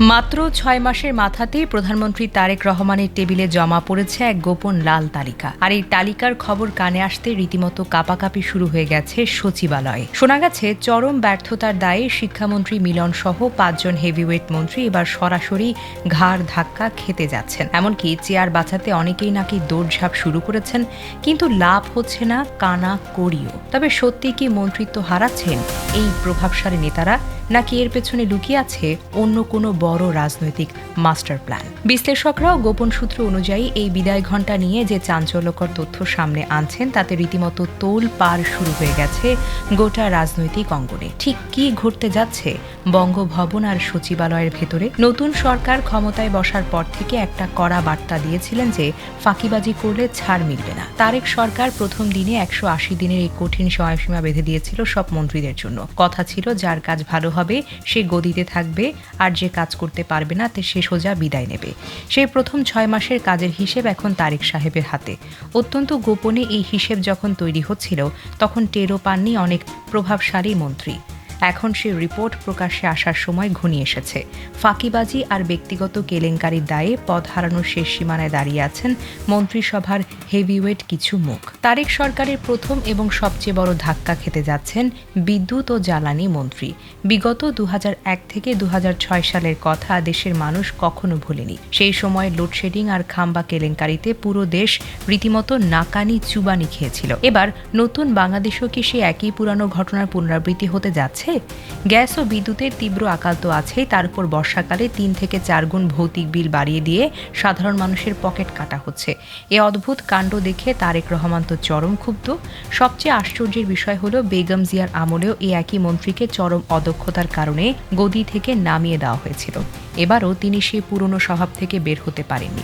মাত্র ৬ মাসের মাথাতেই প্রধানমন্ত্রী তারেক রহমানের টেবিলে জমা পড়েছে এক গোপন লাল তালিকা। আর এই তালিকার খবর কানে আসতে রীতিমতো কাঁপাকাঁপি শুরু হয়ে গেছে সচিবালয়ে। শোনা গেছে চরম ব্যর্থতার দায়ে শিক্ষামন্ত্রী মিলন সহ ৫ জন হেভিওয়েট মন্ত্রী এবার সরাসরি ঘাড় ধাক্কা খেতে যাচ্ছেন। এমনকি চেয়ার বাঁচাতে অনেকেই নাকি দৌড়ঝাঁপ শুরু করেছেন, কিন্তু লাভ হচ্ছে না কানা কড়িও। তবে সত্যি কি মন্ত্রিত্ব হারাচ্ছেন এই প্রভাবশালী নেতারা, নাকি এর পেছনে লুকিয়ে আছে অন্য কোনো বড় রাজনৈতিক মাস্টার প্ল্যান? বিশ্লেষকরাও গোপন সূত্র অনুযায়ী এই বিদায় ঘণ্টা নিয়ে যে চাঞ্চল্যকর তথ্য সামনে আনছেন তাতে রীতিমতো তোল পার শুরু হয়ে গেছে গোটা রাজনৈতিক অঙ্গনে। ঠিক কি ঘটতে যাচ্ছে বঙ্গভবন আর সচিবালয়ের ভেতরে? নতুন সরকার ক্ষমতায় বসার পর থেকে একটা কড়া বার্তা দিয়েছিলেন যে ফাঁকিবাজি করলে ছাড় মিলবে না। তারেক সরকার প্রথম দিনে ১৮০ দিনের এই কঠিন সময়সীমা বেঁধে দিয়েছিল সব মন্ত্রীদের জন্য। কথা ছিল যার কাজ ভালো হবে সে গদিতে থাকবে, আর যে কাজ করতে পারবে না সে সোজা বিদায় নেবে। সেই প্রথম ৬ মাসের কাজের হিসেব এখন তারেক সাহেবের হাতে। অত্যন্ত গোপনে এই হিসেব যখন তৈরি হচ্ছিল তখন টেরও পাননি অনেক প্রভাবশালী মন্ত্রী। এখন সে রিপোর্ট প্রকাশ্যে আসার সময় ঘনিয়ে এসেছে। ফাঁকিবাজি আর ব্যক্তিগত কেলেঙ্কারির দায়ে পদ হারানোর শেষ সীমানায় দাঁড়িয়ে আছেন মন্ত্রিসভার হেভিওয়েট কিছু মুখ। তারেক সরকারের প্রথম এবং সবচেয়ে বড় ধাক্কা খেতে যাচ্ছেন বিদ্যুৎ ও জ্বালানি মন্ত্রী। বিগত ২০০১ থেকে ২০০৬ সালের কথা দেশের মানুষ কখনো ভোলেনি। সেই সময় লোডশেডিং আর খাম্বা কেলেঙ্কারিতে পুরো দেশ রীতিমতো নাকানি চুবানি খেয়েছিল। এবার নতুন বাংলাদেশও কি সে একই পুরানো ঘটনার পুনরাবৃত্তি হতে যাচ্ছে? গ্যাস ও বিদ্যুতের তীব্র আকাল তো আছেই, তার উপর বর্ষাকালে ৩ থেকে ৪ গুণ ভৌতিক বিল বাড়িয়ে দিয়ে সাধারণ মানুষের পকেট কাটা হচ্ছে। এ অদ্ভুত কাণ্ড দেখে তারেক রহমান তো চরম ক্ষুব্ধ। সবচেয়ে আশ্চর্যের বিষয় হলো বেগম জিয়ার আমলেও এই একই মন্ত্রীকে চরম অদক্ষতার কারণে গদি থেকে নামিয়ে দেওয়া হয়েছিল। এবারও তিনি সেই পুরনো স্বভাব থেকে বের হতে পারেননি।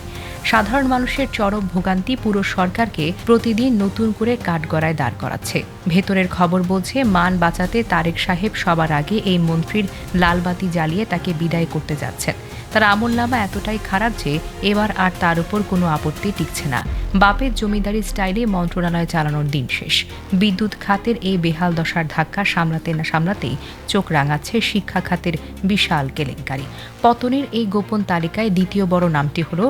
সাধারণ মানুষের চরম ভোগান্তি পুরো সরকারকে প্রতিদিন নতুন করে কাঠগড়ায় দাঁড় করাচ্ছে। ভেতরের খবর বলছে মান বাঁচাতে তারেক সাহেব সবার আগে এই মন্ত্রীর লালবাতি জ্বালিয়ে তাকে বিদায় করতে যাচ্ছেন। তার আমলনামা এতটাই খারাপ যে এবার আর তার উপর কোনো আপত্তি টিকছে না। বাপের জমিদারি স্টাইলে মন্ত্রণালয় চালানোর দিন শেষ। বিদ্যুৎ খাতের এই বেহাল দশার ধাক্কা সামলাতে না সামলাতেই চোখ রাঙাচ্ছে শিক্ষা খাতের বিশাল কেলেঙ্কারি। পতনের এই গোপন তালিকায় দ্বিতীয় বড় নামটি হল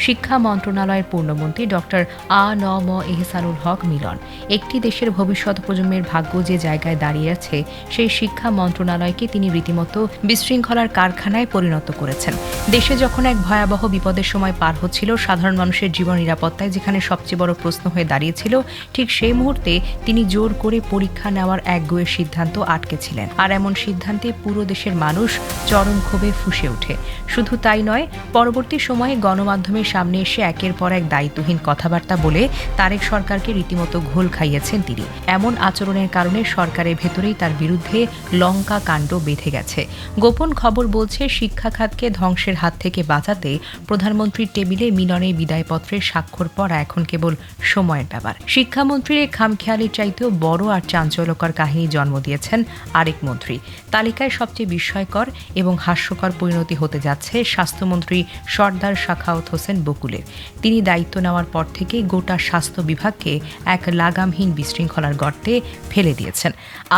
শিক্ষা মন্ত্রণালয়ের পূর্ণমন্ত্রী ডক্টর আ.ন.ম এহসানুল হক মিলন। একটি দেশের ভবিষ্যৎ প্রজন্মের ভাগ্য যে জায়গায় দাঁড়িয়ে আছে সেই শিক্ষা মন্ত্রণালয়কে তিনি রীতিমতো বিশৃঙ্খলার কারখানায় পরিণত করেছেন। দেশে যখন এক ভয়াবহ বিপদের সময় পার হচ্ছিল, সাধারণ মানুষের জীবন নিরাপত্তায় যেখানে সবচেয়ে বড় প্রশ্ন হয়ে দাঁড়িয়েছিল, ঠিক সেই মুহূর্তে তিনি জোর করে পরীক্ষা নেওয়ার একগুঁয়ে সিদ্ধান্ত আটকেছিলেন। আর এমন সিদ্ধান্তে পুরো দেশের মানুষ চরম ক্ষোভে ফুঁসে ওঠে। শুধু তাই নয়, পরবর্তী সময়ে গণমাধ্যমের সামনে এসে একের পর এক দায়িত্বহীন কথাবার্তা বলে তারেক সরকারকে রীতিমতো ঘোল খাইয়েছেন তিনি। এমন আচরণের কারণে সরকারের ভেতরেই তার বিরুদ্ধে লঙ্কা কাণ্ড বেঁধে গেছে। গোপন খবর বলছে শিক্ষা খাতকে ধ্বংসের হাত থেকে বাঁচাতে প্রধানমন্ত্রীর টেবিলে মিলনের বিদায়পত্রের স্বাক্ষর পড়া এখন কেবল সময়ের ব্যাপার। শিক্ষামন্ত্রীর এই খামখেয়ালির চাইতেও বড় আর চাঞ্চল্যকর কাহিনী জন্ম দিয়েছেন আরেক মন্ত্রী। তালিকায় সবচেয়ে বিস্ময়কর এবং হাস্যকর পরিণতি হতে যাচ্ছে স্বাস্থ্যমন্ত্রী সর্দার সাখাওয়াত হোসেন বকুলের। তিনি দায়িত্ব নেওয়ার পর থেকে গোটা স্বাস্থ্য বিভাগকে এক লাগামহীন বিশৃঙ্খলার গর্তে ফেলে দিয়েছেন।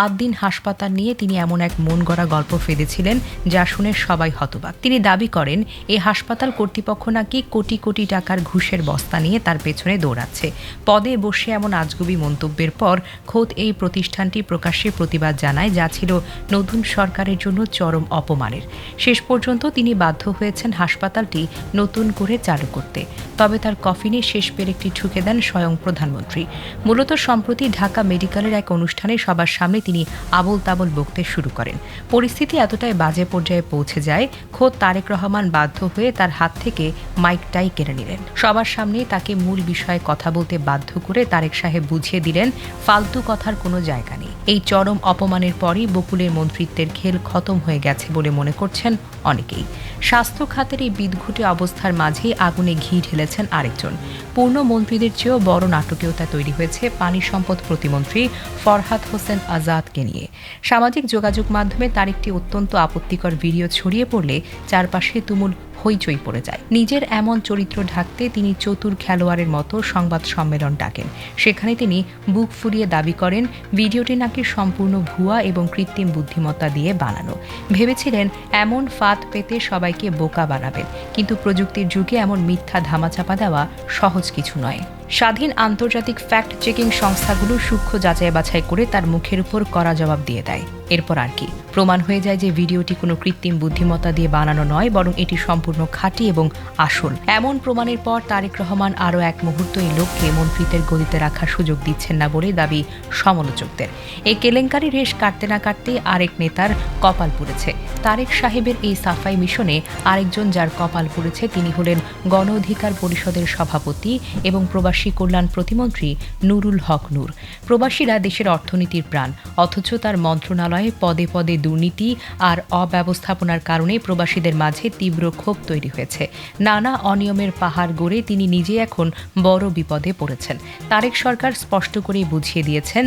৮ দিন হাসপাতাল নিয়ে তিনি এমন এক মন গড়া গল্প ফেলেছিলেন যা শুনে সবাই হতবাক। তিনি দাবি করেন এই হাসপাতাল কর্তৃপক্ষ নাকি কোটি কোটি টাকার ঘুষের বস্তা নিয়ে তার পেছনে দৌড়াচ্ছে। পদে বসে এমন আজগুবি মন্তব্যের পর খোদ এই প্রতিষ্ঠানটি প্রকাশ্যে প্রতিবাদ জানায়, যা ছিল নতুন সরকারের জন্য চরম অপমানের। শেষ পর্যন্ত তিনি বাধ্য হয়েছেন হাসপাতালটি নতুন করে চালু করতে। তবে তার কফিনে শেষ পেরেকটি ঠুকে দেন স্বয়ং প্রধানমন্ত্রী। মূলত সম্প্রতি ঢাকা মেডিকেলের এক অনুষ্ঠানে সবার সামনে তিনি আবোল তাবোল বকতে শুরু করেন। পরিস্থিতি এতটাই বাজে পর্যায়ে পৌঁছে যায়, খোদ তারেক রহমান বাধ্য হয়ে তার হাত থেকে মাইকটাই কেড়ে নিলেন। সবার সামনে তাকে মূল বিষয়ে কথা বলতে বাধ্য করে তারেক সাহেব বুঝিয়ে দিলেন ফালতু কথার কোনো জায়গা নেই। এই চরম অপমানের পরই বকুলের মন্ত্রিত্বের খেল খতম হয়ে গেছে বলে মনে করছেন অনেকেই। স্বাস্থ্য খাতের এই বিদঘুটে অবস্থার মাঝেই আগুনে ঘি ঢেলেছেন আরেকজন। পূর্ণ মন্ত্রীদের চেয়েও বড় নাটকীয়তা তৈরি হয়েছে পানি সম্পদ প্রতিমন্ত্রী ফরহাদ হোসেন আজাদকে নিয়ে। সামাজিক যোগাযোগ মাধ্যমে তার একটি অত্যন্ত আপত্তিকর ভিডিও ছড়িয়ে পড়লে চারপাশে তুমুল হইচই পড়ে যায়। নিজের এমন চরিত্র ঢাকতে তিনি চতুর খেলোয়াড়ের মতো সংবাদ সম্মেলন ডাকেন। সেখানে তিনি বুক ফুলিয়ে দাবি করেন ভিডিওটি নাকি সম্পূর্ণ ভুয়া এবং কৃত্রিম বুদ্ধিমত্তা দিয়ে বানানো। ভেবেছিলেন এমন ফাঁদ পেতে সবাইকে বোকা বানাবেন, কিন্তু প্রযুক্তির যুগে এমন মিথ্যা ধামাচাপা দেওয়া সহজ কিছু নয়। স্বাধীন আন্তর্জাতিক ফ্যাক্ট চেকিং সংস্থাগুলো সূক্ষ্ম যাচাই বাছাই করে তার মুখের উপর কড়া জবাব দিয়ে দেয়। এরপর আর কি, প্রমাণ হয়ে যায় যে ভিডিওটি কোনো কৃত্রিম বুদ্ধিমত্তা দিয়ে বানানো নয়, বরং এটি সম্পূর্ণ খাঁটি এবং আসল। এমন প্রমাণের পর তারেক রহমান আরও এক মুহূর্ত এই লোককে মন্ত্রিত্বের গদিতে রাখার সুযোগ দিচ্ছেন না বলে দাবি সমালোচকদের। এই কেলেঙ্কারির রেশ কাটতে না কাটতেই আরেক নেতার কপাল পুড়েছে। তারেক সাহেবের এই সাফাই মিশনে আরেকজন যার কপাল পুড়েছে তিনি হলেন গণ অধিকার পরিষদের সভাপতি এবং প্রবাসী কল্যাণ প্রতিমন্ত্রী নুরুল হক নূর। প্রবাসীরা দেশের অর্থনীতির প্রাণ, অথচ তার মন্ত্রণালয়ে পদে পদে দুর্নীতি আর অব্যবস্থাপনার কারণে প্রবাসীদের মাঝে তীব্র ক্ষোভ তৈরি হয়েছে। নানা অনিয়মের পাহাড় গড়ে তিনি নিজে এখন বড় বিপদে পড়েছেন। তারেক সরকার স্পষ্ট করেই বুঝিয়ে দিয়েছেন,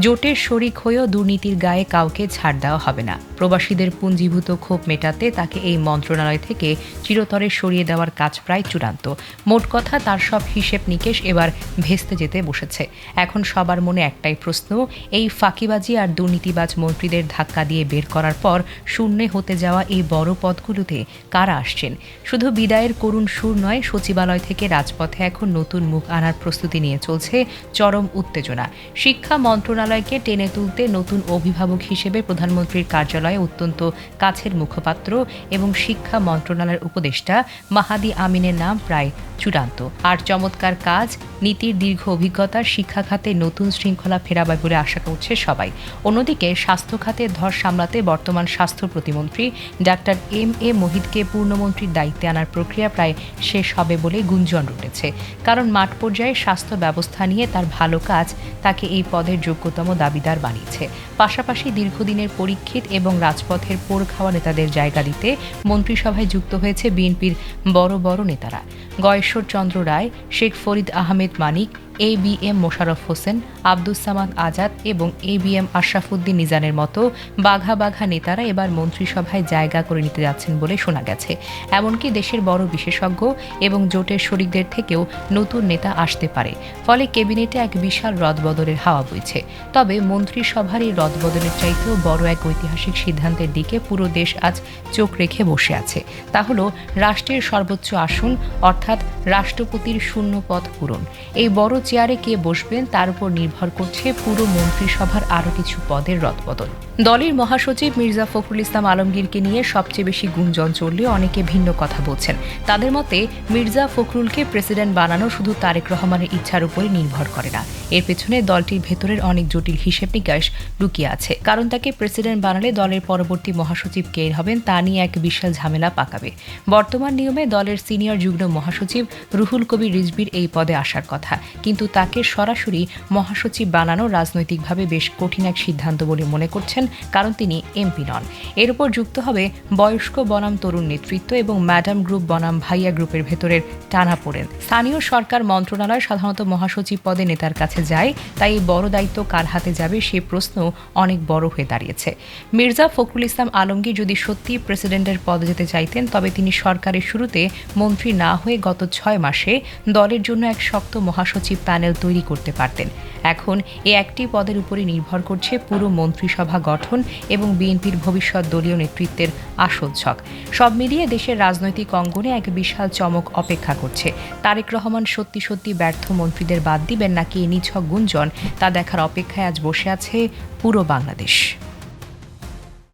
জোটের শরিক হয়েও দুর্নীতির গায়ে কাউকে ছাড় দেওয়া হবে না। প্রবাসীদের পুঞ্জীভূত ক্ষোভ মেটাতে তাকে এই মন্ত্রণালয় থেকে চিরতরে সরিয়ে দেওয়ার কাজ প্রায় চূড়ান্ত। মোট কথা, তার সব হিসেব নিকেশ এবার ভেস্তে যেতে বসেছে। এখন সবার মনে একটাই প্রশ্ন, এই ফাঁকিবাজি আর দুর্নীতিবাজ মন্ত্রীদের ধাক্কা দিয়ে বের করার পর শূন্যে হতে যাওয়া এই বড় পদগুলোতে কারা আসছেন? শুধু বিদায়ের করুণ সুর নয়, সচিবালয় থেকে রাজপথে এখন নতুন মুখ আনার প্রস্তুতি নিয়ে চলছে চরম উত্তেজনা। শিক্ষা মন্ত্রণালয়কে টেনে তুলতে নতুন অভিভাবক হিসেবে প্রধানমন্ত্রীর কার্যালয়ে অত্যন্ত কাছের মুখপাত্র এবং শিক্ষা মন্ত্রণালয়ের উপদেষ্টা মাহাদি আমিনের নাম প্রায় চূড়ান্ত। আর চমৎকার কাজ, নীতির দীর্ঘ অভিজ্ঞতা, শিক্ষা খাতে নতুন শৃঙ্খলা ফেরাবে বলে আশা করছে সবাই। অন্যদিকে স্বাস্থ্য খাতে ধর সামলাতে বর্তমান স্বাস্থ্য প্রতিমন্ত্রী ডাক্তার এম.এ. মহিদকে পূর্ণমন্ত্রীর দায়িত্বে আনার প্রক্রিয়া প্রায় শেষ হবে বলে গুঞ্জন উঠেছে। কারণ মাঠ পর্যায়ে স্বাস্থ্য ব্যবস্থা নিয়ে তার ভালো কাজ তাকে এই পদের যোগ্যতম দাবিদার বানিয়েছে। পাশাপাশি দীর্ঘদিনের পরীক্ষিত এবং রাজপথের পোড় খাওয়া নেতাদের জায়গা দিতে মন্ত্রিসভায় যুক্ত হয়েছে বিএনপির বড় বড় নেতারা। গয়েশ্বর চন্দ্র রায়, শেখ ফরিদ আহমেদ মানিক, এ.বি.এম. মোশাররফ হোসেন, আব্দুস সামাদ আজাদ এবং এ.বি.এম. আশরাফুদ্দিন নিজানের মতো বাঘা বাঘা নেতারা এবার মন্ত্রিসভায় জায়গা করে নিতে যাচ্ছেন বলে শোনা গেছে। এমনকি দেশের বড় বিশেষজ্ঞ এবং জোটের শরিকদের থেকেও নতুন নেতা আসতে পারে। ফলে ক্যাবিনেটে এক বিশাল রদবদলের হাওয়া বইছে। তবে মন্ত্রিসভার এই রদবদলের চাইতেও বড় এক ঐতিহাসিক সিদ্ধান্তের দিকে পুরো দেশ আজ চোখ রেখে বসে আছে। তা হল রাষ্ট্রের সর্বোচ্চ আসন অর্থাৎ রাষ্ট্রপতির শূন্য পদ পূরণ। এই বড় চেয়ারে কে বসবেন তার উপর নির্ভর করছে পুরো মন্ত্রিসভার আরও কিছু পদের রদবদল। দলের মহাসচিব মির্জা ফখরুল ইসলাম আলমগীরকে নিয়ে সবচেয়ে বেশি গুঞ্জন চললেও অনেকে ভিন্ন কথা বলছেন। তাদের মতে মির্জা ফখরুলকে প্রেসিডেন্ট বানানো শুধু তারেক রহমানের ইচ্ছার উপরই নির্ভর করে না, এর পেছনে দলটির ভেতরের অনেক জটিল হিসেব নিকাশ লুকিয়ে আছে। কারণ তাকে প্রেসিডেন্ট বানালে দলের পরবর্তী মহাসচিব কে হবেন তা নিয়ে এক বিশাল ঝামেলা পাকাবে। বর্তমান নিয়মে দলের সিনিয়র যুগ্ম মহাসচিব রুহুল কবির রিজভির এই পদে আসার কথা, কিন্তু তাকে সরাসরি মহাসচিব বানানো রাজনৈতিকভাবে বেশ কঠিন এক সিদ্ধান্ত বলে মনে করছেন, কারণ তিনি এমপি নন। এর উপর যুক্ত হবে বয়স্ক বনাম তরুণ নেতৃত্ব এবং ম্যাডাম গ্রুপ বনাম ভাইয়া গ্রুপের ভেতরের টানাপোড়েন। স্থানীয় সরকার মন্ত্রণালয় সাধারণত মহাসচিব পদে নেতার কাছে যায়, তাই এই বড় দায়িত্ব কার হাতে যাবে সে প্রশ্ন অনেক বড় হয়ে দাঁড়িয়েছে। মির্জা ফখরুল ইসলাম আলমগীর যদি সত্যি প্রেসিডেন্টের পদে যেতে চাইতেন, তবে তিনি সরকারের শুরুতে মন্ত্রী না হয়ে গত 6 মাসে দলের জন্য এক শক্ত মহাসচিব প্যানেল তৈরি করতে পারতেন। এখন এই একটি পদের উপরই নির্ভর করছে পুরো মন্ত্রিসভা গঠন এবং বিএনপির ভবিষ্যৎ দলীয় নেতৃত্বের আসল ছক। সব মিলিয়ে দেশের রাজনৈতিক অঙ্গনে এক বিশাল চমক অপেক্ষা করছে। তারেক রহমান সত্যি সত্যি ব্যর্থ মন্ত্রীদের বাদ দিবেন নাকি এই নিছক গুঞ্জন, তা দেখার অপেক্ষায় আজ বসে আছে পুরো বাংলাদেশ।